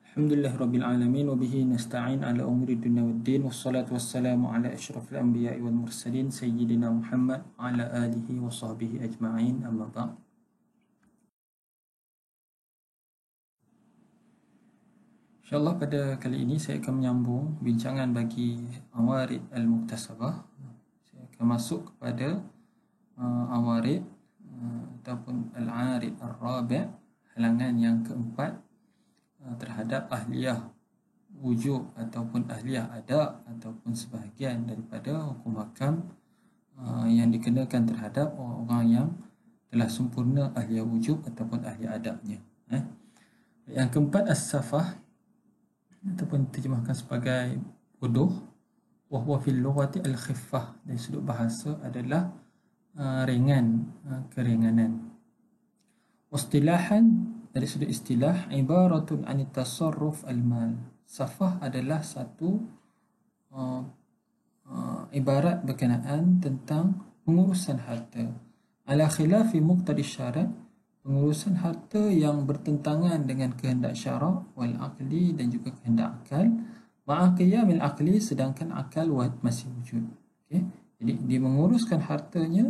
Alhamdulillah Rabbil Alamin wa bihi nasta'in ala umuri dunya waddin wassalatu wassalamu ala ashrafil anbiya'i wal mursalin sayyidina Muhammad wa ala alihi wa sahbihi ajma'in amma ba'd. InsyaAllah pada kali ini saya akan menyambung bincangan bagi Awarid Al-Muktasabah. Saya akan masuk kepada Awarid ataupun Al-Arid Al-Rabi' halangan yang keempat terhadap ahliyah wujub ataupun ahliyah ada ataupun sebahagian daripada hukum hakam yang dikenakan terhadap orang yang telah sempurna ahliyah wujub ataupun ahliyah adabnya. Yang keempat as-safah ataupun terjemahkan sebagai bodoh, wa huwa fil lughati al-khiffah, dari sudut bahasa adalah ringan, keringanan. Wastilahan, dari sudut istilah, ibaratun an tasarruf al-mal. Safah adalah satu ibarat berkenaan tentang pengurusan harta. Ala khilafi muqtadi syarat, pengurusan harta yang bertentangan dengan kehendak syarak wal aqli, dan juga kehendak akal, ma'a qiyamil aqli, sedangkan akal masih wujud. Jadi dia menguruskan hartanya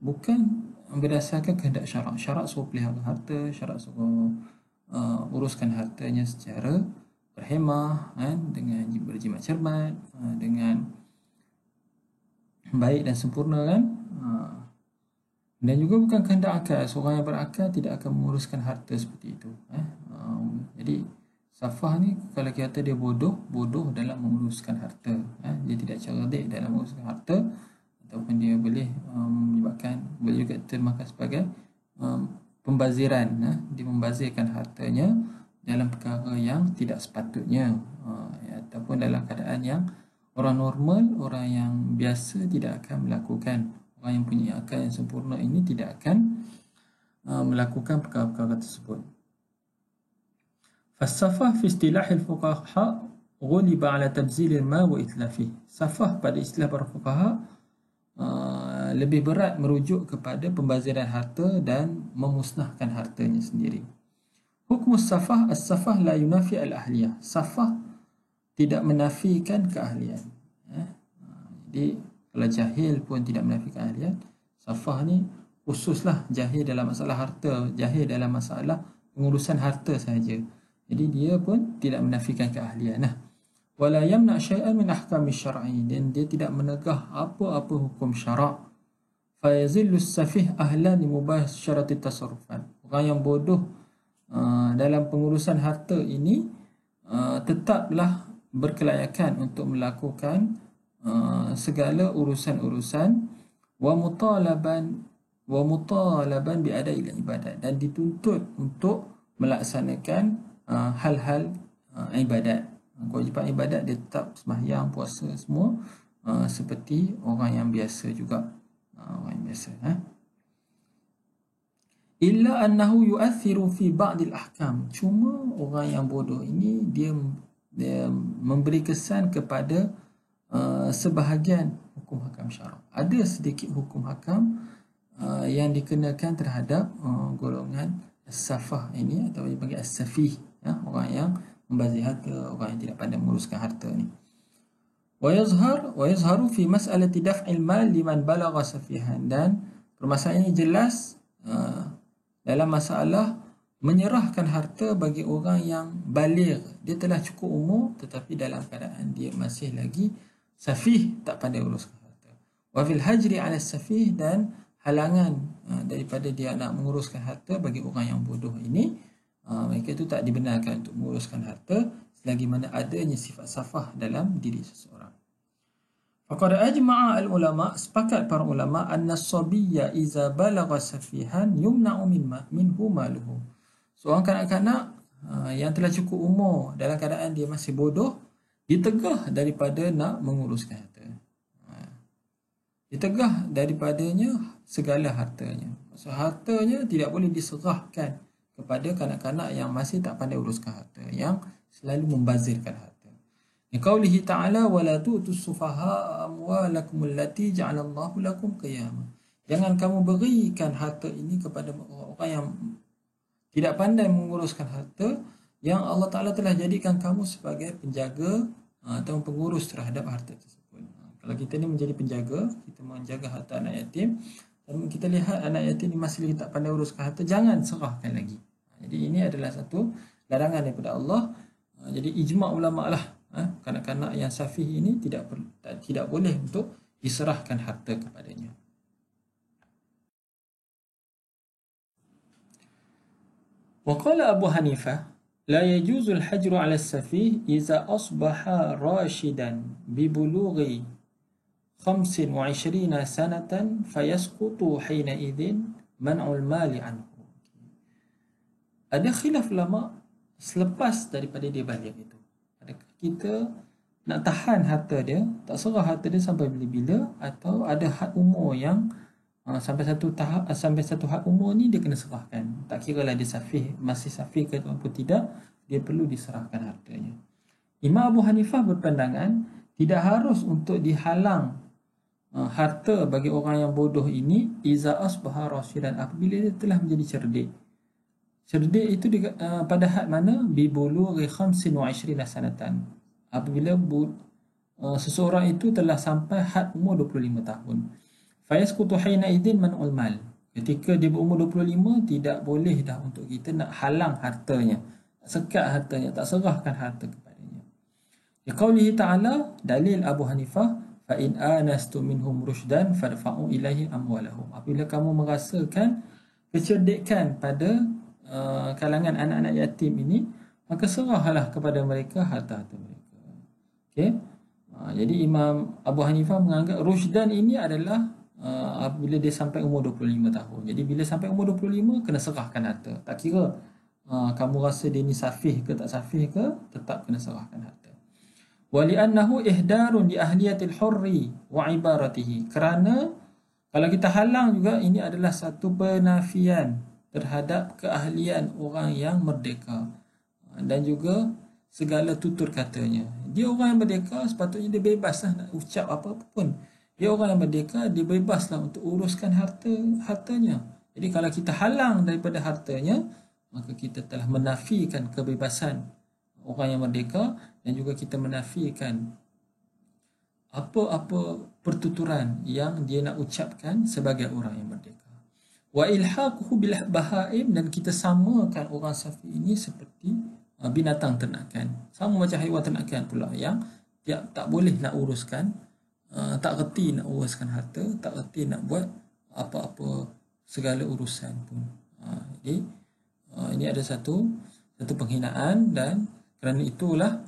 bukan berdasarkan kehendak syarak. Syarak suruh pelihara harta, syarak suruh uruskan hartanya secara berhemah, dengan berjimat cermat, dengan baik dan sempurna, kan? Dan juga bukan kehendak akal. Seorang yang berakal tidak akan menguruskan harta seperti itu. Jadi safah ni kalau kita dia bodoh dalam menguruskan harta. Dia tidak cerdik dalam menguruskan harta, ataupun dia boleh menyebabkan, boleh juga termakan sebagai pembaziran. Dia membazirkan hartanya dalam perkara yang tidak sepatutnya, ataupun dalam keadaan yang orang normal, orang yang biasa tidak akan melakukan. Orang yang punya akal yang sempurna ini tidak akan melakukan perkara-perkara tersebut. Fasafah fi istilahil fuqaha ghuliba ala tabzilil ma wa itlafih. Safah pada istilah para fuqaha lebih berat merujuk kepada pembaziran harta dan memusnahkan hartanya sendiri. Hukum safah, as-safah la yunafi al-ahliyah. Safah tidak menafikan keahlian. Jadi kalau jahil pun tidak menafikan ahlian. Safah ni khususlah jahil dalam masalah harta, jahil dalam masalah pengurusan harta sahaja. Jadi dia pun tidak menafikan keahlian. Wala yamna syai'an min ahkami syar'i, dan dia tidak menegah apa-apa hukum syarak. Fa yazillu as-safih ahlan li mubasharati tasarrufat. Orang yang bodoh dalam pengurusan harta ini tetaplah berkelayakan untuk melakukan segala urusan-urusan wa mutalaban bi ada'il ibadat, dan dituntut untuk melaksanakan hal-hal ibadat. Kewajipan ibadat dia tetap sembahyang, puasa semua seperti orang yang biasa juga. Orang yang biasa. Illa annahu yu'athiru fi ba'dil ahkam. Cuma orang yang bodoh ini dia memberi kesan kepada sebahagian hukum hakam syarak. Ada sedikit hukum hakam yang dikenakan terhadap golongan as-safah ini, atau dipanggil as-safih, orang yang membazir harta, orang yang tidak pandai menguruskan harta ni. Wa yazharu fi mas'alati daf'il mal liman balagha safihan, dan permasalahan ini jelas dalam masalah menyerahkan harta bagi orang yang baligh. Dia telah cukup umur tetapi dalam keadaan dia masih lagi safih, tak pandai uruskan harta. Wa fil hajri 'ala safih, dan halangan daripada dia nak menguruskan harta bagi orang yang bodoh ini, mereka itu tak dibenarkan untuk menguruskan harta selagi mana adanya sifat safah dalam diri seseorang. Faqad ajma'a al-ulama, sepakat para ulama, anna as-sabiyya iza balagha safihan yumna'u minhu maluhu. Seorang kanak-kanak yang telah cukup umur dalam keadaan dia masih bodoh, ditegah daripada nak menguruskan harta. Ditegah daripadanya segala hartanya. Maksud hartanya tidak boleh diserahkan kepada kanak-kanak yang masih tak pandai uruskan harta, yang selalu membazirkan harta. Qaulihi ta'ala wala tu'tus sufaha amwalakum allati ja'alallahu lakum qiyamah. Jangan kamu berikan harta ini kepada orang yang tidak pandai menguruskan harta, yang Allah Ta'ala telah jadikan kamu sebagai penjaga atau pengurus terhadap harta tersebut. Kalau kita ni menjadi penjaga, kita menjaga harta anak yatim, dan kita lihat anak yatim ni masih lagi tak pandai uruskan harta, jangan serahkan lagi. Jadi ini adalah satu larangan daripada Allah. Jadi ijma' ulama' lah, kanak-kanak yang safih ini tidak boleh untuk diserahkan harta kepadanya. وقال أبو حنيفة لا يجوز الحجر على السفيه إذا أصبح راشدا ببلوغ 25 سنة فيسقط حينئذ منع المال عنه. Ada khilaf ulama selepas daripada dia balik itu. Adakah kita nak tahan harta dia, tak serah harta dia sampai bila-bila, atau ada had umur yang sampai satu had umur ni dia kena serahkan. Tak kira lah dia masih safih ke ataupun tidak, dia perlu diserahkan hartanya. Imam Abu Hanifah berpandangan tidak harus untuk dihalang harta bagi orang yang bodoh ini iza asbaha rasyidan, apabila dia telah menjadi cerdik. Cerdik itu pada had mana? Bibulughi 25 sanatan, apabila seseorang itu telah sampai had umur 25 tahun. Fayasqutu hina idzin man'ul mal. Ketika dia berumur 25, tidak boleh dah untuk kita nak halang hartanya, sekat hartanya, tak serahkan harta kepadanya. Di qaulihi ta'ala, dalil Abu Hanifah, fa in anastu minhum rushdan fadfa'u ilaihi amwalahum. Apabila kamu merasakan kecerdikan pada kalangan anak-anak yatim ini, maka serahlah kepada mereka harta-harta mereka. Okey. Jadi Imam Abu Hanifah menganggap rushdan ini adalah apabila dia sampai umur 25 tahun. Jadi bila sampai umur 25, kena serahkan harta. Tak kira kamu rasa dia ni safih ke tak safih ke, tetap kena serahkan harta. Wali'annahu ihdarun di ahliyatil hurri wa ibaratihi. Kerana kalau kita halang juga, ini adalah satu penafian terhadap keahlian orang yang merdeka dan juga segala tutur katanya. Dia orang yang merdeka, sepatutnya dia bebas lah nak ucap apa-apa pun. Dia orang yang merdeka, dia bebas lah untuk uruskan hartanya. Jadi kalau kita halang daripada hartanya, maka kita telah menafikan kebebasan orang yang merdeka, dan juga kita menafikan apa-apa pertuturan yang dia nak ucapkan sebagai orang yang merdeka. Wa ilhaquhu bil bahaim, dan kita samakan orang safi ini seperti binatang ternakan. Sama macam haiwan ternakan pula yang tak boleh nak uruskan, tak reti nak uruskan harta, tak reti nak buat apa-apa segala urusan pun. Jadi ini ada satu penghinaan, dan kerana itulah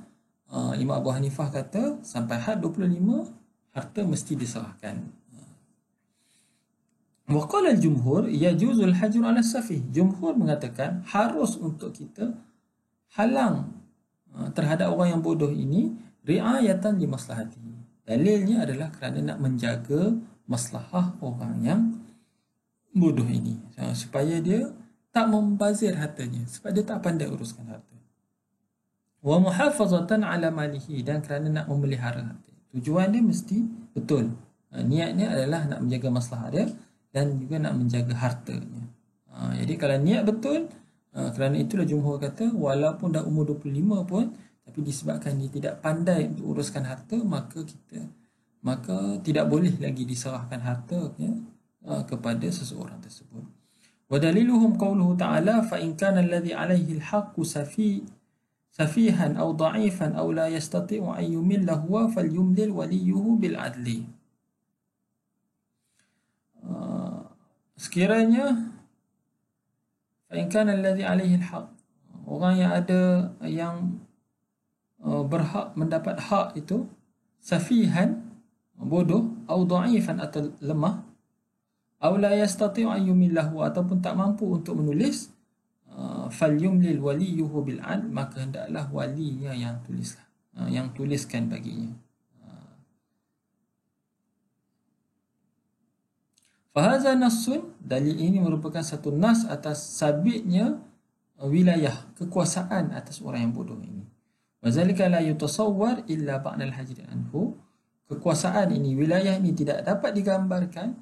Imam Abu Hanifah kata sampai had 25 harta mesti diserahkan. Wa qala al-jumhur yajuzul hajru 'ala as-safih. Jumhur mengatakan harus untuk kita halang terhadap orang yang bodoh ini riayatan li maslahatihi. Dalilnya adalah kerana nak menjaga maslahah orang yang bodoh ini, supaya dia tak membazir hartanya, supaya dia tak pandai uruskan harta. Wa muhafazatan 'ala malihi, dan kerana nak memelihara harta. Tujuan dia mesti betul. Niatnya adalah nak menjaga maslahah dia dan juga nak menjaga hartanya. Jadi kalau niat betul, kerana itulah jumhur kata walaupun dah umur 25 pun, tapi disebabkan dia tidak pandai uruskan harta, maka tidak boleh lagi diserahkan harta kepada seseorang tersebut. Wa daliluhum qawluhu ta'ala fa in kana alladhi 'alayhi al-haqqu safihan aw da'ifan aw la yastati'u an yumilla huwa falyumlil waliyuhu bil 'adli. Sekiranya fa in kana alladhi 'alayhi al-haqq, orang yang berhak mendapat hak itu safihan, bodoh, atau dha'ifan, atau lemah, atau la yastati'u an yumillahu, ataupun tak mampu untuk menulis, falyumlil waliyuhu bil 'adl, maka hendaklah walinya yang tuliskan baginya. Fahaza nassun, dalil ini merupakan satu nas atas sabitnya wilayah, kekuasaan atas orang yang bodoh ini. Wazalika la yutasawwar illa ba'dal hajri anhu. Kekuasaan ini, wilayah ini tidak dapat digambarkan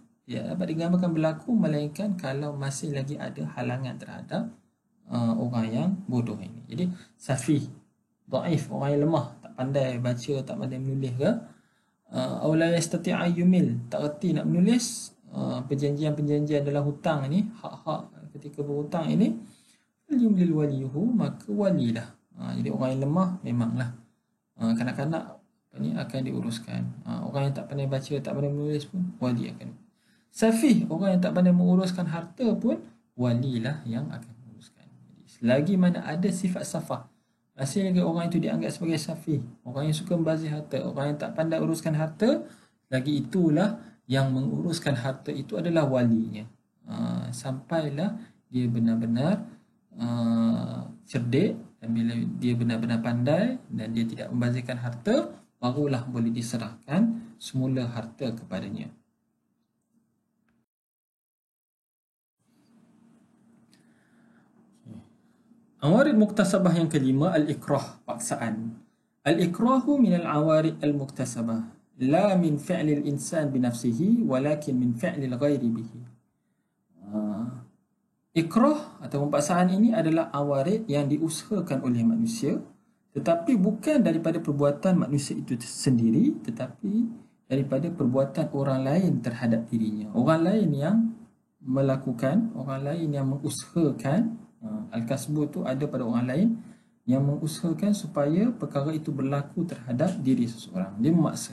berlaku melainkan kalau masih lagi ada halangan terhadap orang yang bodoh ini. Jadi safih, dhaif, orang yang lemah, tak pandai baca, tak pandai menulis ke, aw la yastati' ayyumil, tak reti nak menulis perjanjian-perjanjian dalam hutang ni, hak-hak ketika berhutang ini, yumlil waliyuhu, maka walilah. Jadi orang yang lemah memanglah kanak-kanak akan diuruskan. Orang yang tak pandai baca, tak pandai menulis pun wali akan. Safih, orang yang tak pandai menguruskan harta pun walilah yang akan menguruskan. Jadi, selagi mana ada sifat safah, masih lagi orang itu dianggap sebagai safih, orang yang suka membazir harta, orang yang tak pandai uruskan harta, lagi itulah yang menguruskan harta itu adalah walinya. Sampailah dia benar-benar cerdik, dan bila dia benar-benar pandai dan dia tidak membazirkan harta, barulah boleh diserahkan semula harta kepadanya. Awarid muktasabah yang kelima, al-ikrah, paksaan. Al-ikrahu min al-awarid al-muktasabah, la min fi'lil insan binafsihi, walakin min fi'lil ghairi bihi. Ikrah atau paksaan ini adalah awarid yang diusahakan oleh manusia, tetapi bukan daripada perbuatan manusia itu sendiri, tetapi daripada perbuatan orang lain terhadap dirinya. Orang lain yang melakukan, orang lain yang mengusahakan. Al-kasbu itu ada pada orang lain yang mengusahakan supaya perkara itu berlaku terhadap diri seseorang. Dia memaksa.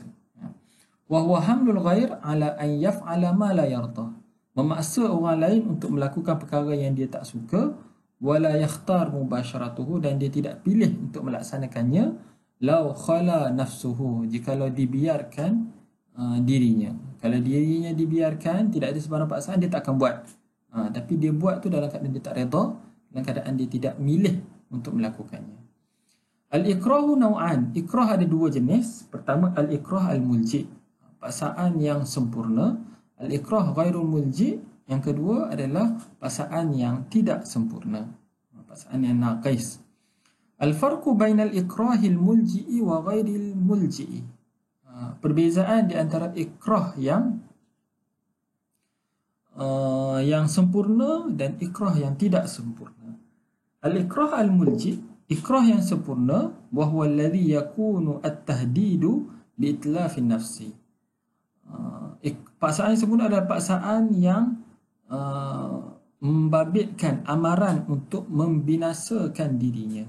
Wa huwa hamlul ghair ala an yaf'ala ma la yarda. Memaksa orang lain untuk melakukan perkara yang dia tak suka, wala yakhtar mubasharatuhu, dan dia tidak pilih untuk melaksanakannya, law khala nafsuhu, jikalau dibiarkan dirinya. Kalau dirinya dibiarkan, tidak ada sebarang paksaan, dia tak akan buat. Tapi dia buat tu dalam keadaan dia tak redha, dalam keadaan dia tidak milih untuk melakukannya. Al-ikrahu naw'an. Ikrah ada dua jenis. Pertama, al-ikrah al-mulji', paksaan yang sempurna. Al-ikrah ghairul mulji', yang kedua adalah paksaan yang tidak sempurna, paksaan yang naqis. Al-farqu bainal ikrahil mulji'i wa ghairil mulji'i. Perbezaan di antara ikrah yang sempurna dan ikrah yang tidak sempurna. Al-ikrah al-mulji', ikrah yang sempurna, wa huwa alladhi yakunu at-tahdidu li itlafin nafsi. Paksaan yang sempurna adalah paksaan yang membabitkan amaran untuk membinasakan dirinya,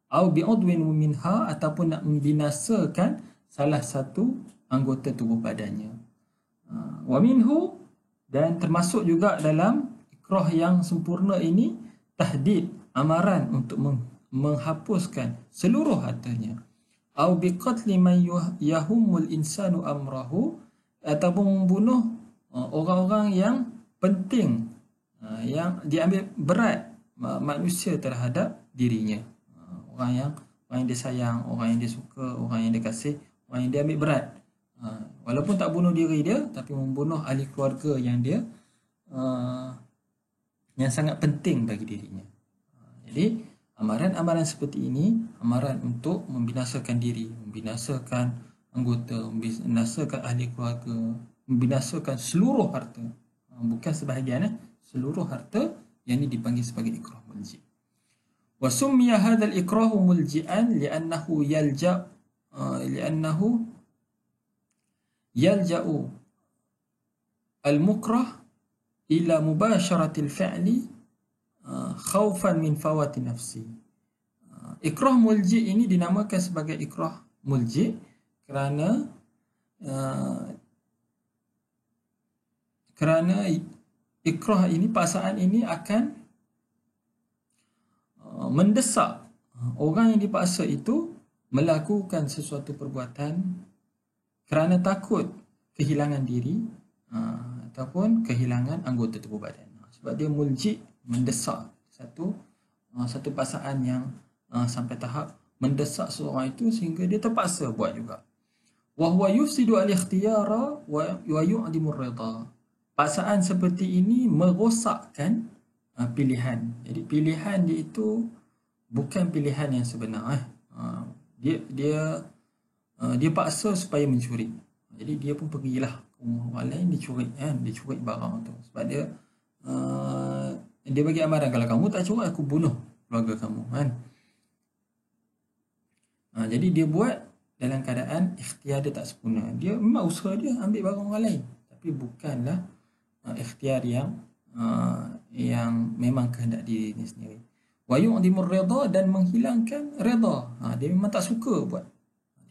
au bi'udwin minha, ataupun nak membinasakan salah satu anggota tubuh badannya. Wa minhu, dan termasuk juga dalam ikrah yang sempurna ini tahdid, amaran untuk menghapuskan seluruh hartanya, au biqatli man yahumul insanu amrahu, ataupun membunuh orang-orang yang penting, yang diambil berat manusia terhadap dirinya. Orang yang dia sayang, orang yang dia suka, orang yang dia kasih, orang yang dia ambil berat. Walaupun tak bunuh diri dia, tapi membunuh ahli keluarga yang dia yang sangat penting bagi dirinya. Jadi amaran-amaran seperti ini, amaran untuk membinasakan diri, membinasakan anggota, membinasakan ahli keluarga, membinasakan seluruh harta, bukan sebahagian, seluruh harta, yang ini dipanggil sebagai ikrah mulji'. Wa summiya hadzal ikrahu mulji'an li'annahu yalja'u al-mukrah ila mubasharatil fi'li khawfan min fawati nafsi. Ikrah mulji' ini dinamakan sebagai ikrah mulji' kerana ikrah ini, paksaan ini akan mendesak orang yang dipaksa itu melakukan sesuatu perbuatan kerana takut kehilangan diri ataupun kehilangan anggota tubuh badan. Sebab dia mulji', mendesak satu paksaan yang sampai tahap mendesak seorang itu sehingga dia terpaksa buat juga. Wa huwa yufsidu al-ikhtiyara wa yu'dimu ar-ridha. Paksaan seperti ini merosakkan pilihan. Jadi pilihan dia itu bukan pilihan yang sebenar. Dia paksa supaya mencuri. Jadi dia pun pergilah ke rumah orang lain, dia curi barang tu. Sebab dia bagi amaran, kalau kamu tak curi, aku bunuh keluarga kamu kan. Jadi dia buat dalam keadaan ikhtiar dia tak sempurna. Dia memang usaha dia ambil barang orang lain, tapi bukanlah ikhtiar yang memang kehendak dirinya sendiri. Wa yu'dimur ridha, dan menghilangkan redha. Dia memang tak suka buat.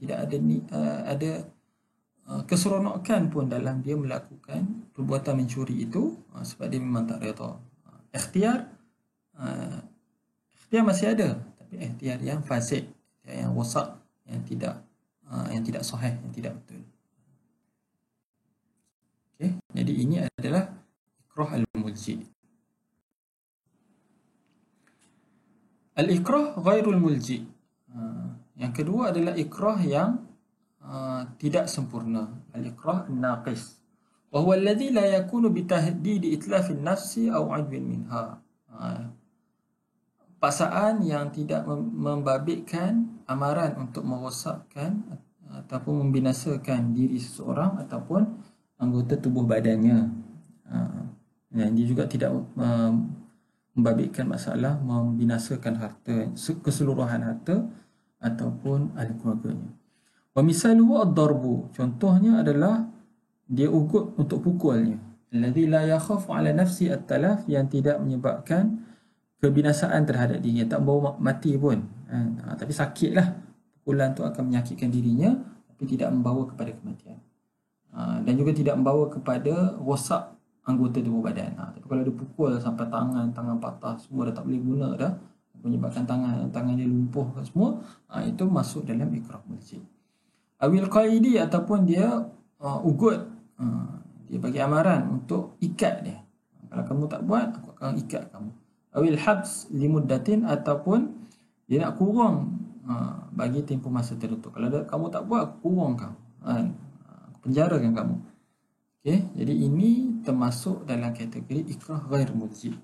Tidak ada keseronokan pun dalam dia melakukan perbuatan mencuri itu, sebab dia memang tak redha. Ikhtiar masih ada, tapi ikhtiar yang fasik, yang rosak, yang tidak sahih, yang tidak betul. Okey, jadi ini adalah ikrah al-mulji. Al-ikrah ghairul mulji. Yang kedua adalah ikrah yang tidak sempurna. Al-ikrah an-naqis. Wa huwa alladhi la yakunu bi tahdid itlaf an-nafsi aw 'adwin minha. Paksaan yang tidak membabitkan amaran untuk merosakkan ataupun membinasakan diri seseorang ataupun anggota tubuh badannya. Dia juga tidak membabitkan masalah membinasakan harta, keseluruhan harta ataupun ahli keluarganya. Wa misaluhu ad-darbu. Contohnya adalah dia ugut untuk pukulnya. Alladhi la yakhafu ala nafsi at-talaf, yang tidak menyebabkan kebinasaan terhadap dirinya, tak membawa mati pun. Tapi sakitlah. Pukulan tu akan menyakitkan dirinya, tapi tidak membawa kepada kematian. Dan juga tidak membawa kepada rosak anggota tubuh badan. Tapi kalau dia pukul sampai tangan patah, semua dah tak boleh guna dah, menyebabkan tangan dia lumpuh semua, itu masuk dalam ikrah mulji. Awil qaidi, ataupun dia ugut, dia bagi amaran untuk ikat dia. Kalau kamu tak buat, aku akan ikat kamu. Awil habs limuddatin, ataupun dia nak kurung bagi tempoh masa tertentu. Kalau kamu tak buat, aku kurung kamu, aku penjarakan kamu. Okey, jadi ini termasuk dalam kategori ikrah ghair mulji.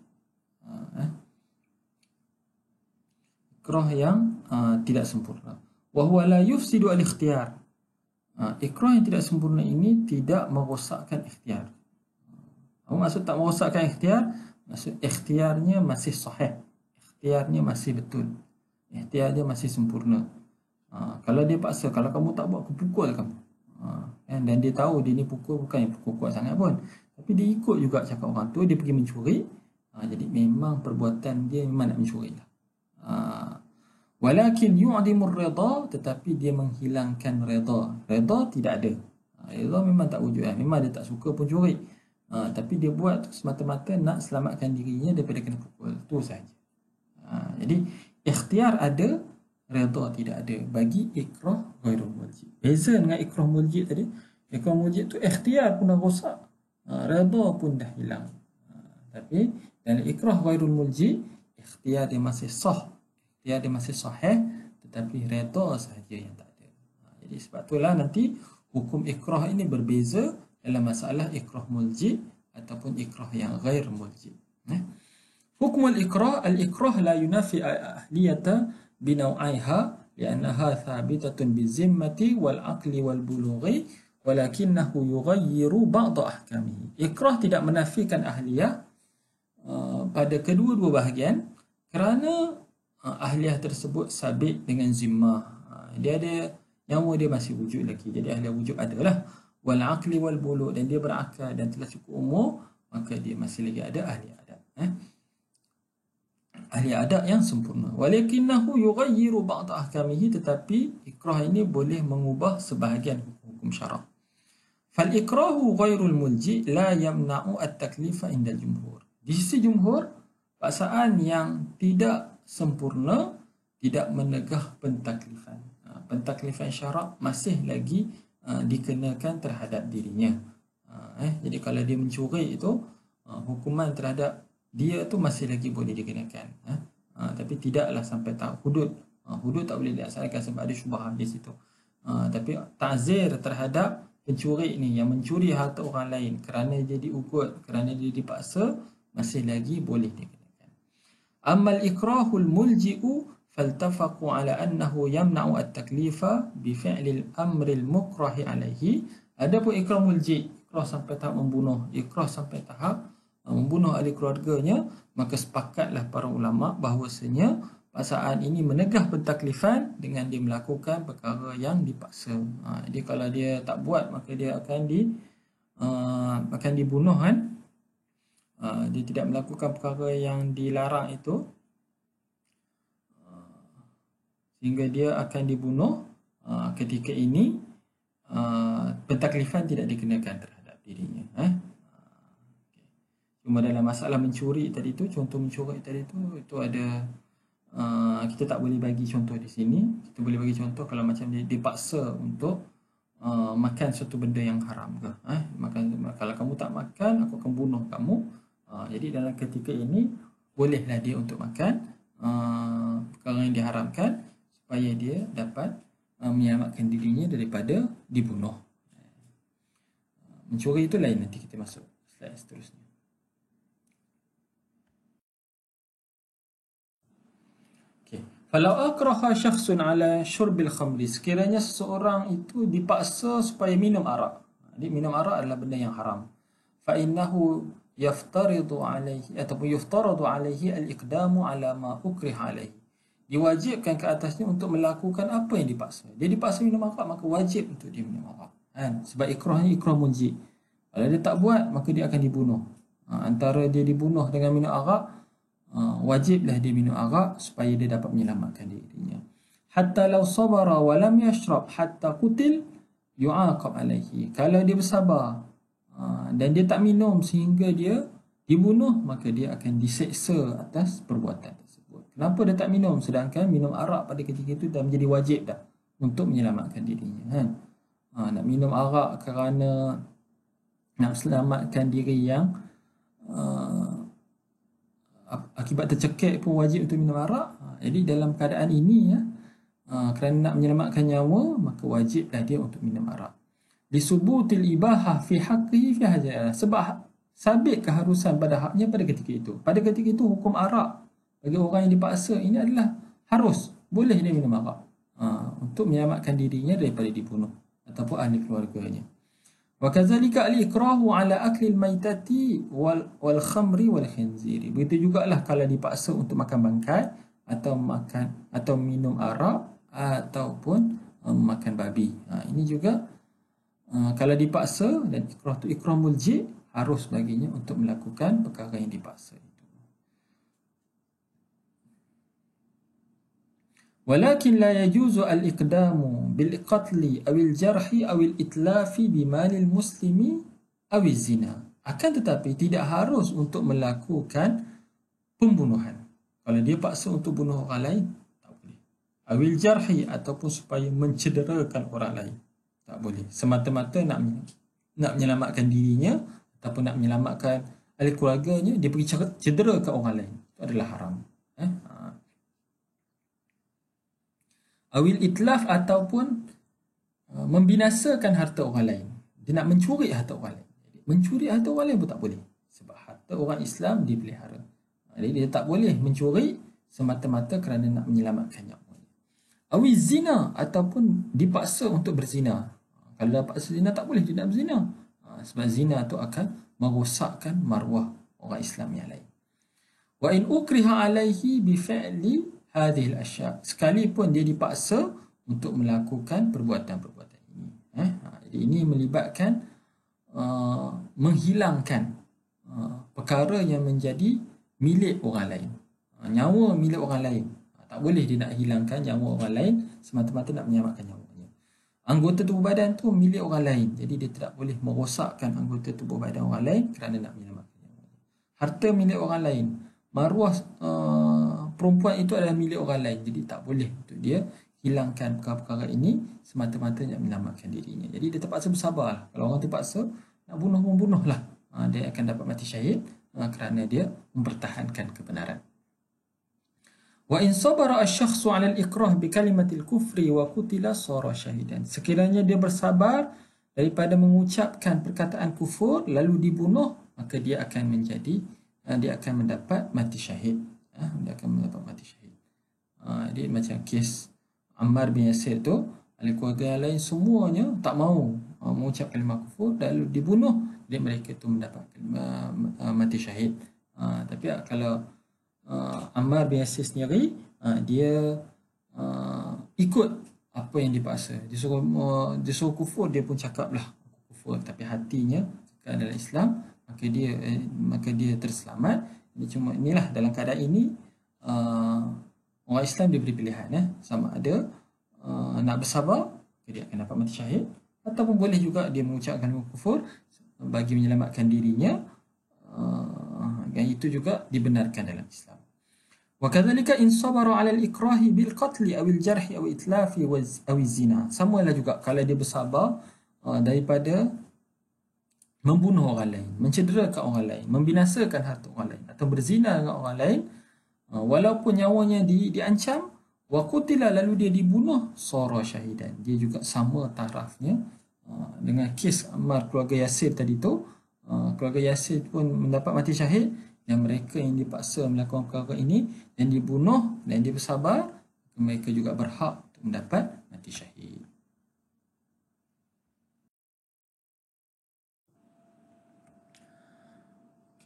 Ikrah yang tidak sempurna. Wa huwa la yufsidu al-ikhtiyar. Ikrah yang tidak sempurna ini tidak merosakkan ikhtiar. Maksud tak merosakkan ikhtiar, maksud ikhtiarnya masih sahih, ikhtiarnya masih betul, ikhtiar dia masih sempurna. Kalau dia paksa, kalau kamu tak buat, aku pukul kamu. Dan dia tahu dia ni pukul bukan yang pukul kuat sangat pun, tapi dia ikut juga cakap orang tu, dia pergi mencuri. Jadi memang perbuatan dia memang nak mencuri lah. Walakin yu'dimur ridha, tetapi dia menghilangkan redha. Redha tidak ada. Redha memang tak wujud, memang dia tak suka pun curi. Tapi dia buat semata-mata nak selamatkan dirinya daripada kena pukul. Itu sahaja. Jadi ikhtiar ada, redha tidak ada bagi ikrah ghairul mulji. Beza dengan ikrah mulji tadi. Ikrah mulji tu ikhtiar pun dah rosak, redha pun dah hilang. Tapi dalam ikrah ghairul mulji, ikhtiar dia masih sah, ikhtiar dia masih sahih, tetapi redha sahaja yang tak ada. Jadi sebab itulah nanti hukum ikrah ini berbeza dalam masalah ikrah mulji ataupun ikrah yang ghair mulji. Hukum al-ikrah la yunafi ahliyata binaw'aiha li'annaha thabitatun bizimmati wal aqli wal bulughi walakinahu yughayyiru ba'd ahkamihi. Ikrah tidak menafikan ahliyah pada kedua-dua bahagian kerana ahliyah tersebut sabit dengan zimmah. Dia ada nyawa, dia masih wujud lagi. Jadi ahliyah wujud adalah wal aqli wal bulugh, dan dia berakal dan telah cukup umur, maka dia masih lagi ada ahliyah adat. Ahliyah adat yang sempurna. Walakinahu yughayyiru ba'd ahkamihi, tetapi ikrah ini boleh mengubah sebahagian hukum syarak. Fal ikrahu ghairul mulji la yamna'u at-taklifa inda jumhur. Di sisi jumhur, paksaan yang tidak sempurna tidak menegah pentaklifan. Pentaklifan syarak masih lagi dikenakan terhadap dirinya. Jadi kalau dia mencuri itu, hukuman terhadap dia tu masih lagi boleh dikenakan. Tapi tidaklah sampai hudud. Hudud tak boleh dilaksanakan sebab ada syubhat di situ. Tapi ta'zir terhadap pencuri ni yang mencuri harta orang lain kerana dia diugut, kerana dia dipaksa, masih lagi boleh dikenakan. Ammal ikrahul mulji'u faltafaqu ala annahu yamna'u at-taklifa bi fi'lil amril mukrahi alaihi. Adapun ikrah mulji, ikrah sampai tahap membunuh, ikrah sampai tahap membunuh ahli keluarganya, maka sepakatlah para ulama bahawasanya paksaan ini menegah pentaklifan dengan dia melakukan perkara yang dipaksa. Jadi kalau dia tak buat, maka dia akan dibunuh kan. Dia tidak melakukan perkara yang dilarang itu, sehingga dia akan dibunuh. Ketika ini pentaklifan tidak dikenakan terhadap dirinya. Cuma dalam masalah mencuri tadi tu, contoh mencuri tadi tu, itu ada kita tak boleh bagi contoh di sini. Kita boleh bagi contoh kalau macam dia dipaksa untuk makan suatu benda yang haram ke. Kalau kamu tak makan, aku akan bunuh kamu. Jadi dalam ketika ini bolehlah dia untuk makan perkara yang diharamkan supaya dia dapat menyelamatkan dirinya daripada dibunuh. Mencuri itu lain, nanti kita masuk slide seterusnya. Kalau akraha syakhsun ala syurbil khamri, sekiranya seseorang itu dipaksa supaya minum arak. Jadi minum arak adalah benda yang haram. Fa innahu yaftaridu alaihi ataupun yuftaradu alaihi al-iqdamu ala ma ukriha alaihi. Diwajibkan ke atasnya untuk melakukan apa yang dipaksa. Dia dipaksa minum arak, maka wajib untuk dia minum arak. Sebab ikrahnya ikrah munji. Kalau dia tak buat, maka dia akan dibunuh. Antara dia dibunuh dengan minum arak, wajiblah dia minum arak supaya dia dapat menyelamatkan dirinya. Hatta law sabara wa lam yashrab hatta qutil yu'aqab alaihi. Kalau dia bersabar dan dia tak minum sehingga dia dibunuh, maka dia akan diseksa atas perbuatan tersebut. Kenapa dia tak minum sedangkan minum arak pada ketika itu dah menjadi wajib dah untuk menyelamatkan dirinya, nak minum arak kerana nak selamatkan diri yang akibat tercekik pun wajib untuk minum arak. Jadi dalam keadaan ini kerana nak menyelamatkan nyawa, maka wajiblah dia untuk minum arak. Lisubutil ibahah fi haqqihi fi hajah. Sebab sabit keharusan pada haknya pada ketika itu. Pada ketika itu hukum arak bagi orang yang dipaksa ini adalah harus, boleh dia minum arak untuk menyelamatkan dirinya daripada dibunuh ataupun ahli keluarganya. Wa kadzalika al-ikrahu ala akli al-maitati wal khamri wal khinziri. Begitu jugalah kalau dipaksa untuk makan bangkai atau minum arak ataupun makan babi. Ini juga kalau dipaksa, dan ikrah tu ikrah mulji, harus baginya untuk melakukan perkara yang dipaksa itu. Walakin la yajuzu al-iqdamu bil qatli aw al jarhi aw al itlafi bi malil muslimi aw zina. Akan tetapi tidak harus untuk melakukan pembunuhan. Kalau dia paksa untuk bunuh orang lain, tak boleh. Awil jarhi ataupun supaya mencederakan orang lain, tak boleh. Semata-mata nak menyelamatkan dirinya ataupun nak menyelamatkan ahli keluarganya, dia pergi cederakan orang lain, itu adalah haram. Awil itlaf ataupun membinasakan harta orang lain. Dia nak mencuri harta orang lain. Mencuri harta orang lain pun tak boleh. Sebab harta orang Islam dipelihara. Jadi dia tak boleh mencuri semata-mata kerana nak menyelamatkan nyawa. Awil zina ataupun dipaksa untuk berzina. Kalau dapat zina tak boleh dia nak berzina. Sebab zina tu akan merosakkan maruah orang Islam yang lain. Wa in ukriha alaihi bi fi'li hadhil asya', sekalipun dia dipaksa untuk melakukan perbuatan-perbuatan ini. Jadi ini melibatkan menghilangkan perkara yang menjadi milik orang lain. Nyawa milik orang lain. Tak boleh dia nak hilangkan nyawa orang lain semata-mata nak menyelamatkan nyawanya. Anggota tubuh badan tu milik orang lain. Jadi dia tidak boleh merosakkan anggota tubuh badan orang lain kerana nak menyelamatkan nyawanya. Harta milik orang lain. Maruah perempuan itu adalah milik orang lain. Jadi tak boleh untuk dia hilangkan perkara-perkara ini semata-mata nak menyelamatkan dirinya. Jadi dia terpaksa bersabar. Kalau orang terpaksa nak bunuh pun bunuhlah. Dia akan dapat mati syahid kerana dia mempertahankan kebenaran. Wa in sabara asy-syakhsu 'ala al-ikrah bi kalimatil kufri wa qutila sara syahidan. Sekiranya dia bersabar daripada mengucapkan perkataan kufur lalu dibunuh, maka dia akan mendapat mati syahid. Dia akan mendapat mati syahid. Dia macam kes Ammar bin Yasir tu, ahli keluarga yang lain semuanya tak mau mengucap kalimah kufur lalu dibunuh, dan mereka itu mendapat mati syahid. Tapi kalau Ammar bin Yasir sendiri, dia ikut apa yang dipaksa. Disuruh kufur, dia pun cakaplah kufur, tapi hatinya kekal dalam Islam, maka dia terselamat. Jadi cuma inilah, dalam keadaan ini orang Islam diberi pilihan, sama ada nak bersabar, dia akan dapat mati syahid, ataupun boleh juga dia mengucapkan kufur bagi menyelamatkan dirinya, dan itu juga dibenarkan dalam Islam. وكذلك إن صبر على الإكراه بالقتل أو الجرح أو إتلاف أو الزنا. Samalah juga kalau dia bersabar daripada membunuh orang lain, mencederakan orang lain, membinasakan harta orang lain, atau berzina dengan orang lain, walaupun nyawanya diancam, wa qutila, lalu dia dibunuh, sara syahidan, dia juga sama tarafnya dengan kes Ammar keluarga Yasir tadi tu. Keluarga Yasir pun mendapat mati syahid, dan mereka yang dipaksa melakukan perkara ini dan dibunuh dan dia bersabar, mereka juga berhak untuk mendapat mati syahid.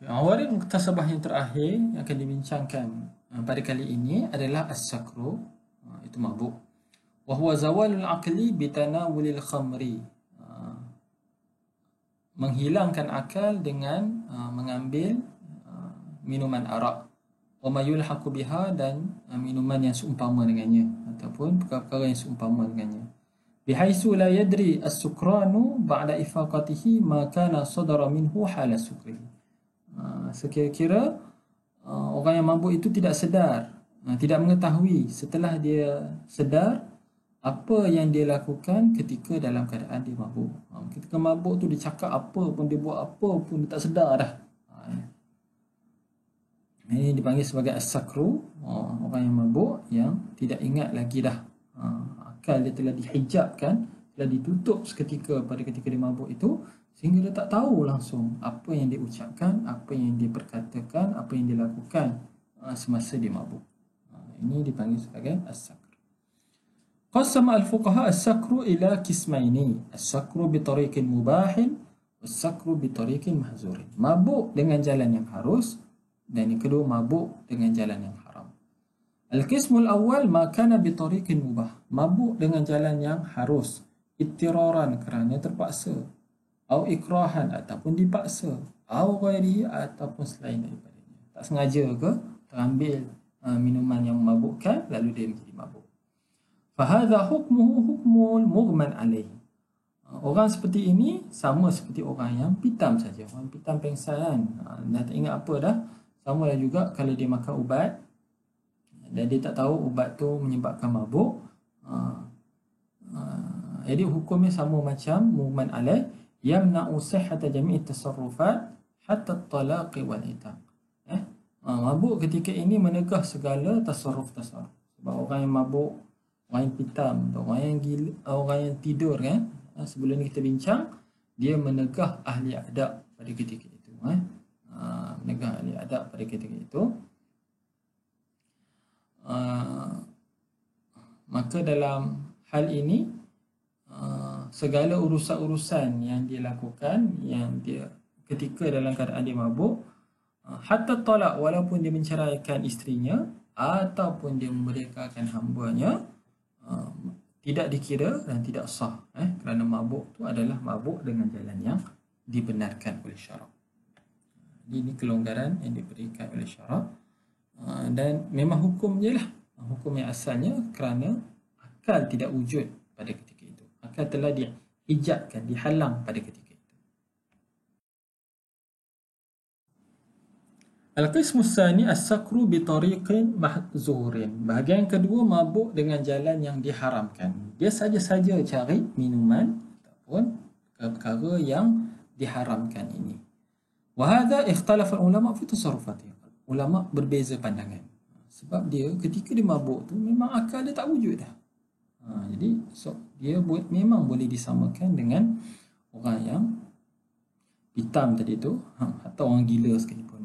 Awarid muktasabah yang terakhir yang akan dibincangkan pada kali ini adalah as-sakru, itu mabuk. Wa huwa zawalul aqli bitanawulil khamri, menghilangkan akal dengan mengambil minuman arak, wa ma yulhaqu biha, dan minuman yang seumpama dengannya ataupun perkara-perkara yang seumpama dengannya. Bihaisu la yadri as-sukranu ba'da ifaqatihi ma kana sadara minhu hala sukrihi. Sekira-kira orang yang mabuk itu tidak sedar, tidak mengetahui setelah dia sedar apa yang dia lakukan ketika dalam keadaan dia mabuk. Ketika mabuk tu dia cakap apa pun, dia buat apa pun, dia tak sedar dah. Ini dipanggil sebagai as-sakru, orang yang mabuk yang tidak ingat lagi dah. Akal dia telah dihijabkan, telah ditutup seketika pada ketika dia mabuk itu, sehingga dia tak tahu langsung apa yang dia ucapkan, apa yang dia perkatakan, apa yang dia lakukan semasa dia mabuk. Ini dipanggil sebagai as-sakru. Qassama al-fuqaha as-sakru ila qismaini, as-sakru bi tariqin mubahin, was-sakru bi tariqin mahzurin. Mabuk dengan jalan yang harus, dan yang kedua mabuk dengan jalan yang haram. Al-qismul awal ma kana bi tariqin mubah, mabuk dengan jalan yang harus, ittiraran, kerana terpaksa, au ikrahan, ataupun dipaksa, au ghairihi, ataupun selain daripadanya. Tak sengaja ke terambil minuman yang memabukkan lalu dia menjadi mabuk. Fahadha hukmuhu hukmul mughman alaihi. Orang seperti ini sama seperti orang yang pitam saja. Orang pitam pengsan, dah tak ingat apa dah. Sama lah juga kalau dia makan ubat dan dia tak tahu ubat tu menyebabkan mabuk. Jadi hukumnya sama macam mughman alaih, yamna'u sihhata jami'i tasarrufat hatta at-talaq wal itaq. Mabuk ketika ini menegah segala tasarruf-tasarruf. Sebab orang yang mabuk, orang yang pitam, orang yang gila, orang yang tidur kan, sebelum ni kita bincang, dia menegah ahli adab pada ketika itu. Menegah ahli adab pada ketika itu. Maka dalam hal ini, segala urusan-urusan yang dia lakukan, yang dia ketika dalam keadaan dia mabuk, hatta talak, walaupun dia menceraikan isterinya ataupun dia memerdekakan hambanya, tidak dikira dan tidak sah, kerana mabuk tu adalah mabuk dengan jalan yang dibenarkan oleh syarak. Ini kelonggaran yang diberikan oleh syarak, dan memang hukumnya lah hukum yang asalnya, kerana akal tidak wujud pada ketika itu. Akal telah dihijabkan, dihalang pada ketika itu. Al-qismu tsani as-sakru bi tariqin mahzurin. Bahagian kedua, mabuk dengan jalan yang diharamkan. Dia saja-saja cari minuman ataupun perkara yang diharamkan ini. Wa hadha ikhtalafa ulama fi tasarrufatihi. Ulama berbeza pandangan. Sebab dia ketika dia mabuk tu memang akal dia tak wujud dah. Jadi dia memang boleh disamakan dengan orang yang hitam tadi tu, atau orang gila sekalipun.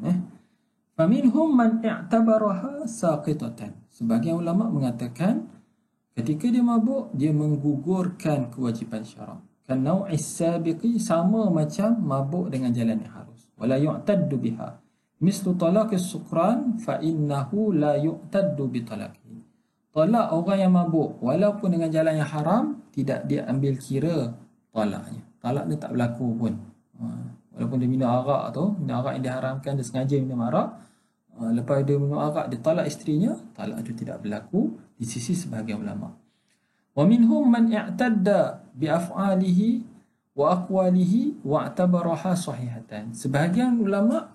Faminhum man i'tabaraha saqitatan. Sebagian ulama mengatakan ketika dia mabuk, dia menggugurkan kewajipan syarak. kan nau'is sabiqi, sama macam mabuk dengan jalan yang harus. Wala yu'taddu biha mislu talaqis sukran fa innahu la yu'taddu bi talaqi. Talak orang yang mabuk walaupun dengan jalan yang haram, tidak dia ambil kira talaknya. Talak dia tak berlaku pun. Walaupun dia minum arak tu, minum arak yang diharamkan, dia sengaja minum arak, lepas dia minum arak, dia talak isterinya, talak itu tidak berlaku di sisi sebahagian ulama. Wa minhum man i'tadda bi af'alihi wa aqwalihi wa i'tabaraha sahihatan. Sebahagian ulama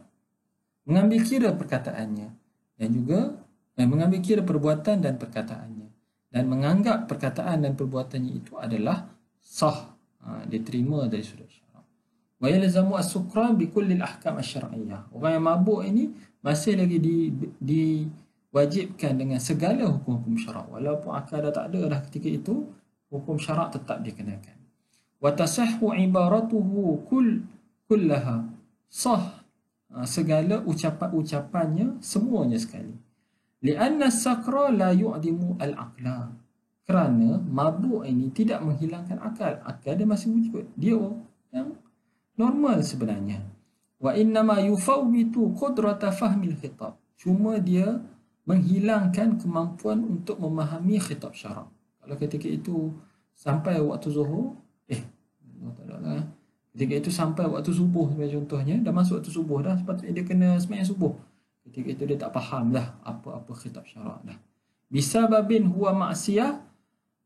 mengambil kira perkataannya dan juga mengambil kira perbuatan dan perkataannya dan menganggap perkataan dan perbuatannya itu adalah sah, diterima dari sudut syarak. Wa yalzamu as-sukran bi kulli al-ahkam asy-syar'iyyah. Orang yang mabuk ini masih lagi diwajibkan dengan segala hukum-hukum syarak, walaupun akal dah tak ada dah ketika itu, hukum syarak tetap dikenakan. Wa tasahhu ibaratuhu kullaha, sah segala ucapannya semuanya sekali. Lianna sakra la yu'dimu al-aqla, kerana mabuk ini tidak menghilangkan akal. Akal dia masih wujud, dia yang normal sebenarnya. Wa innama yufawwitu qudrata fahmil khitab, cuma dia menghilangkan kemampuan untuk memahami khitab syarak. Kalau ketika itu sampai waktu zuhur, ketika itu sampai waktu subuh contohnya, dah masuk waktu subuh dah, sepatutnya dia kena sembahyang subuh. Ketika itu dia tak faham dah apa-apa khitab syarak dah. Bisababin huwa maksiyah,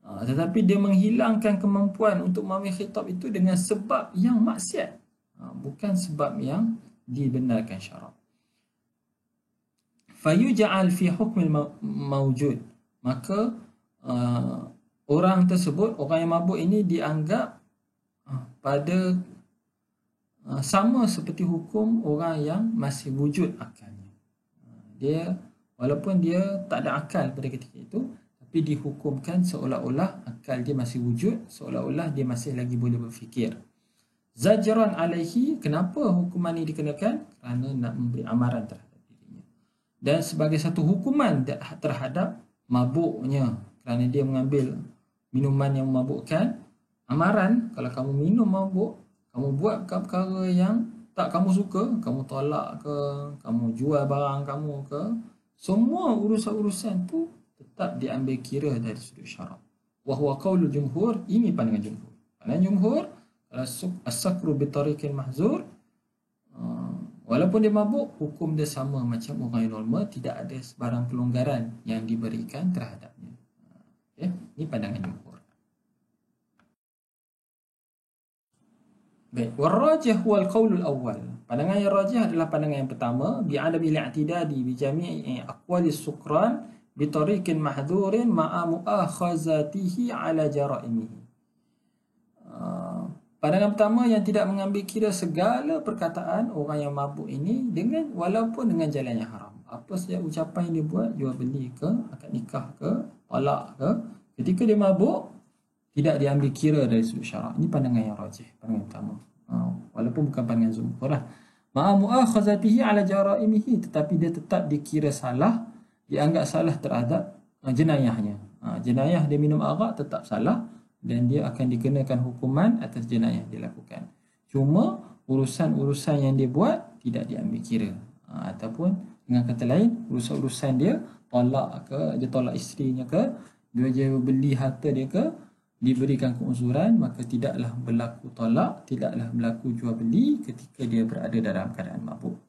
tetapi dia menghilangkan kemampuan untuk memahami khitab itu dengan sebab yang maksiat, bukan sebab yang dibenarkan syarak. Fayuja'al fi hukmil mawjud, maka orang tersebut, orang yang mabuk ini dianggap pada sama seperti hukum orang yang masih wujud akalnya. Dia walaupun dia tak ada akal pada ketika itu, tapi dihukumkan seolah-olah akal dia masih wujud, seolah-olah dia masih lagi boleh berfikir. Zajran alaihi, kenapa hukuman ini dikenakan? Kerana nak memberi amaran terhadap dirinya. Dan sebagai satu hukuman terhadap mabuknya, kerana dia mengambil minuman yang memabukkan, amaran, kalau kamu minum mabuk, kamu buat perkara yang tak kamu suka, kamu tolak ke, kamu jual barang kamu ke, semua urusan-urusan tu tetap diambil kira dari sudut syarak. Wa huwa qaulul jumhur, ini pandangan jumhur. Pandangan jumhur, as-sakru bi tariqil mahzur, walaupun dia mabuk, hukum dia sama macam orang yang normal, tidak ada sebarang pelonggaran yang diberikan terhadapnya. Okay? Ini pandangan jumhur. Baik, warrajih huwal qaulul awwal. Pandangan yang rajih adalah pandangan yang pertama, bi'adami al-i'tidadi bi jami'i aqwalis sukran bi tariqin mahdhurin ma'a mu'akhazatihi ala jara'imihi. Pandangan pertama yang tidak mengambil kira segala perkataan orang yang mabuk ini dengan walaupun dengan jalan yang haram. Apa saja ucapan yang dia buat, jual beli ke, akad nikah ke, talak ke, ketika dia mabuk, tidak diambil kira dari sudut syarak. Ini pandangan yang rajih, pandangan pertama. Walaupun bukan pandangan jumhur lah. Ma'a mu'akhazatihi ala jara'imihi, tetapi dia tetap dikira salah, dianggap salah terhadap jenayahnya. Jenayah dia minum arak tetap salah dan dia akan dikenakan hukuman atas jenayah yang dia lakukan. Cuma urusan-urusan yang dia buat tidak diambil kira. Ataupun dengan kata lain, urusan-urusan dia tolak ke, dia tolak isterinya ke, dia beli harta dia ke, diberikan keuzuran, maka tidaklah berlaku tolak, tidaklah berlaku jual beli ketika dia berada dalam keadaan mabuk.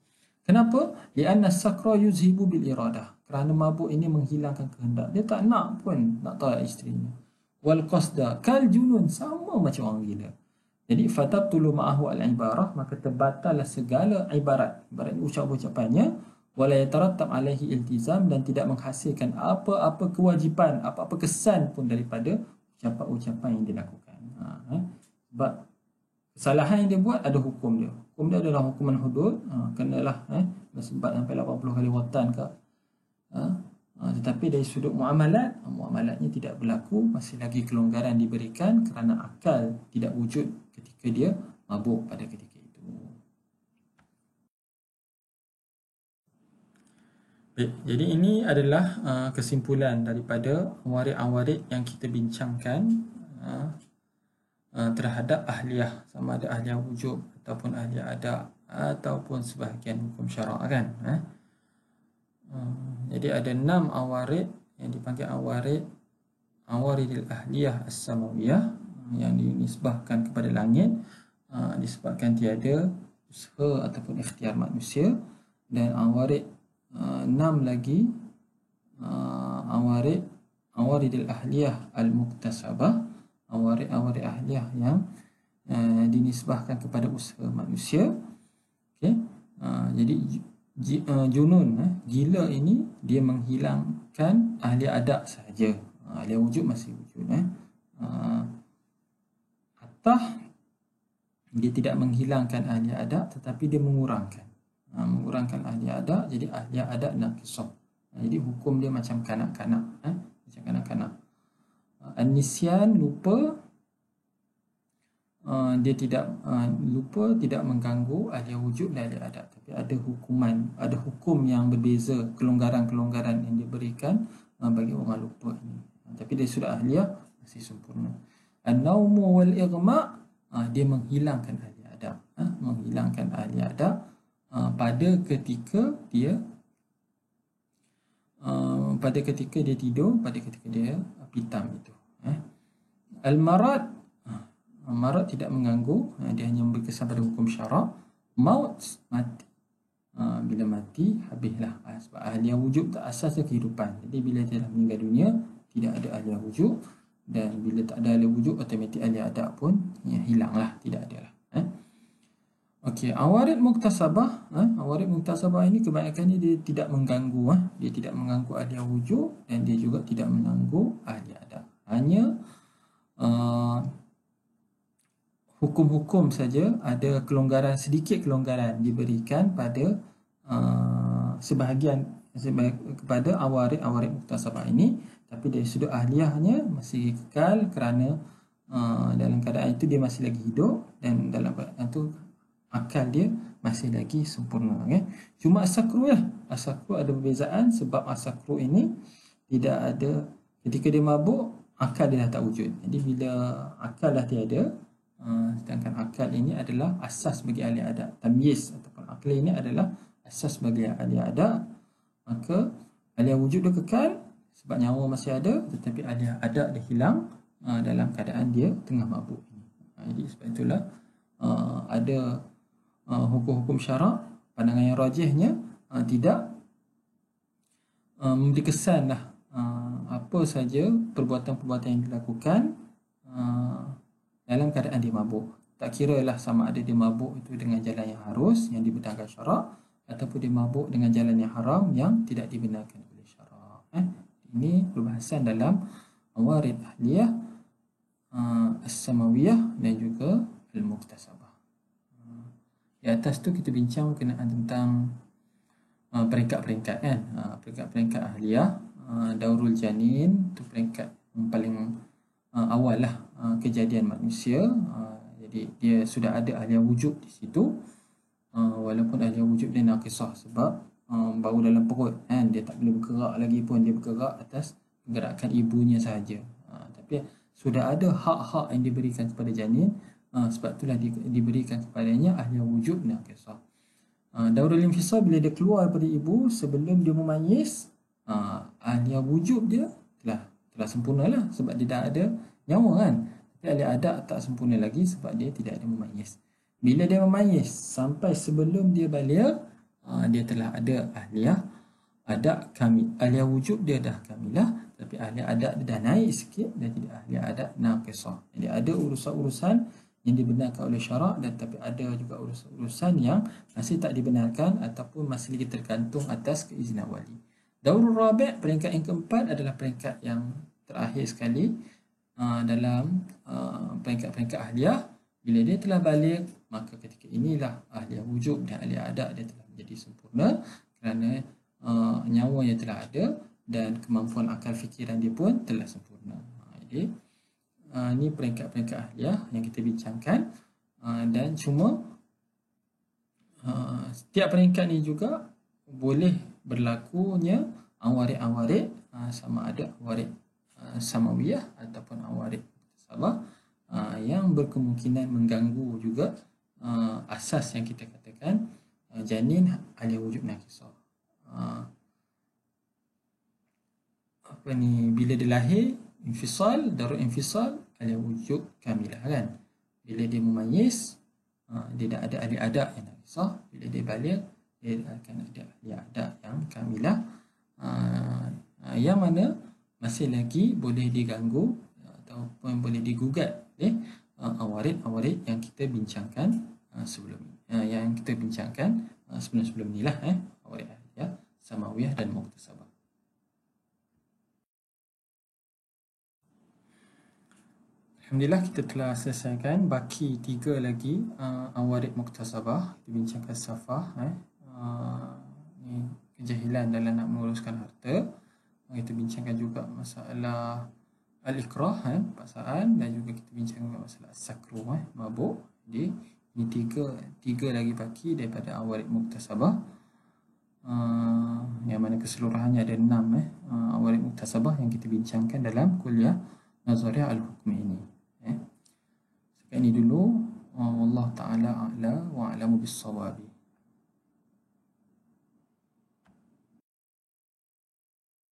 Kenapa? Lianna sakra yuzhibu bil iradah, kerana mabuk ini menghilangkan kehendak. Dia tak nak pun nak tolak isterinya. Wal qasda kal junun, sama macam orang gila. Jadi fatabtulu ma'ahu al-ibarah, maka terbatallah segala ibarat ucapannya, wala yatarattab alaihi iltizam, dan tidak menghasilkan apa-apa kewajipan, apa-apa kesan pun daripada ucapan-ucapan yang dilakukan. Sebab kesalahan yang dia buat ada hukum dia. Hukum dia adalah hukuman hudud, kenalah sebab sampai 80 kali watan ke. Tetapi dari sudut muamalatnya tidak berlaku, masih lagi kelonggaran diberikan kerana akal tidak wujud ketika dia mabuk pada ketika itu. Baik, jadi ini adalah kesimpulan daripada awarid-awarid yang kita bincangkan terhadap ahliyah, sama ada ahliyah wujub ataupun ahliyah ada ataupun sebahagian hukum syarak kan. Jadi ada 6 awarid yang dipanggil awaridil ahliyah as-samawiyah yang dinisbahkan kepada langit disebabkan tiada usaha ataupun ikhtiar manusia, dan awarid 6 lagi awaridil ahliyah al-muktasabah, awarid ahliyah yang dinisbahkan kepada usaha manusia. Okey, jadi junun, gila ini dia menghilangkan ahli adat sahaja. Ahli wujud masih wujud. Atah dia tidak menghilangkan ahli adat, tetapi dia mengurangkan ahli adat, jadi ahli adat naqisah. Jadi hukum dia macam kanak-kanak, macam kanak-kanak. An-nisyan, lupa, dia tidak lupa tidak mengganggu ahli wujud dan ahli adat, tapi ada hukum yang berbeza, kelonggaran-kelonggaran yang diberikan bagi orang lupa ini, tapi dia sudah ahliyah masih sempurna. An-naumu wal ighma, dia menghilangkan ahli adat, menghilangkan ahli adat pada ketika dia tidur, pada ketika dia pitam itu. Al-marad, marad tidak mengganggu, dia hanya berkesan pada hukum syarak. Maut, mati, bila mati habislah, sebab ahliyah wujud tak asas kehidupan. Jadi bila dia dah meninggal dunia, tidak ada ahliyah wujud, dan bila tak ada ahliyah wujud, otomatik ahliyah adat pun hilanglah, tidak ada lah. Okey, awarid muktasabah, awarid muktasabah ini kebanyakannya dia tidak mengganggu, dia tidak mengganggu ahliyah wujud, dan dia juga tidak mengganggu ahliyah adat. Hanya hukum-hukum saja, ada kelonggaran, sedikit kelonggaran diberikan pada sebahagian kepada awarid muktasabah ini, tapi dari sudut ahliyahnya masih kekal, kerana dalam keadaan itu dia masih lagi hidup, dan dalam keadaan itu akal dia masih lagi sempurna. Cuma asakru ada perbezaan, sebab asakru ini tidak ada ketika dia mabuk, akal dia dah tak wujud. Jadi bila akal dah tiada, sedangkan akal ini adalah asas bagi ahli adat, tamyiz ataupun akal ini adalah asas bagi ahli adat, maka ahli wujud dia kekal sebab nyawa masih ada, tetapi ahli adat dia hilang dalam keadaan dia tengah mabuk ini. Jadi sebab itulah ada hukum-hukum syarak, pandangan yang rajihnya tidak memberi kesan apa saja perbuatan-perbuatan yang dilakukan dalam keadaan dia mabuk. Tak kira lah sama ada dia mabuk itu dengan jalan yang harus yang dibenarkan syarak, ataupun dia mabuk dengan jalan yang haram yang tidak dibenarkan oleh syarak. Ini perbahasan dalam awarid ahliyah as-samawiyah dan juga al-muktasabah. Di atas tu kita bincang berkenaan tentang peringkat-peringkat kan. Peringkat-peringkat ahliyah, daurul janin tu peringkat yang paling awal lah kejadian manusia. Jadi dia sudah ada ahliyah wujud di situ, walaupun ahliyah wujud dia naqisah sebab baru dalam perut kan, dia tak boleh bergerak lagi pun, dia bergerak atas gerakan ibunya sahaja. Tapi sudah ada hak-hak yang diberikan kepada janin, sebab itulah diberikan kepadanya ahliyah wujud naqisah. Daurul infisal, bila dia keluar daripada ibu sebelum dia memayis, ahliyah wujud dia telah sempurna lah, sebab dia dah ada nyawa kan. Tapi ahliyah adat tak sempurna lagi sebab dia tidak ada memayis. Bila dia memayis sampai sebelum dia baligh, dia telah ada ahliyah adat kamil. Ahliyah wujud dia dah kamilah, tapi ahliyah adat dia dah naik sikit dan jadi ahliyah adat naqisah. Jadi ada urusan-urusan yang dibenarkan oleh syarak, dan tapi ada juga urusan-urusan yang masih tak dibenarkan ataupun masih lagi tergantung atas keizinan wali. Daurul rabi', peringkat yang keempat, adalah peringkat yang terakhir sekali dalam peringkat-peringkat ahliyah. Bila dia telah balik, maka ketika inilah ahliyah wujud dan ahliyah adat dia telah menjadi sempurna, kerana nyawanya telah ada dan kemampuan akal fikiran dia pun telah sempurna. Jadi ini peringkat-peringkat ahliyah yang kita bincangkan, dan cuma setiap peringkat ni juga boleh berlakunya awarid-awarid, sama ada awarid samawiyah ataupun awarid sabah, yang berkemungkinan mengganggu juga asas yang kita katakan janin alih wujud nakisah. Bila dia lahir, infisal, darur infisal alih wujud kamilah kan. Bila dia memayis, dia dah ada ahli adak yang nakisah. Bila dia balik, dia akan ada ahli adak yang kamilah, yang mana masih lagi boleh diganggu ataupun boleh digugat oleh awarid-awarid yang kita bincangkan sebelum sebelum ni lah, awarid ahliyah, samawiyah dan muktasabah. Alhamdulillah, kita telah selesaikan baki 3 lagi awarid muktasabah. Kita bincangkan safah, ni kejahilan dalam nak menguruskan harta. Kita bincangkan juga masalah al-ikrah, paksaan, dan juga kita bincangkan masalah sakru, mabuk. Jadi ini tiga lagi baki daripada awarid muktasabah, yang mana keseluruhannya ada 6 awarid muktasabah yang kita bincangkan dalam kuliah Nazariah Al-Hukmi ini. Sekian ini dulu. Wallahu ta'ala a'la wa a'lamu bis-shawabi.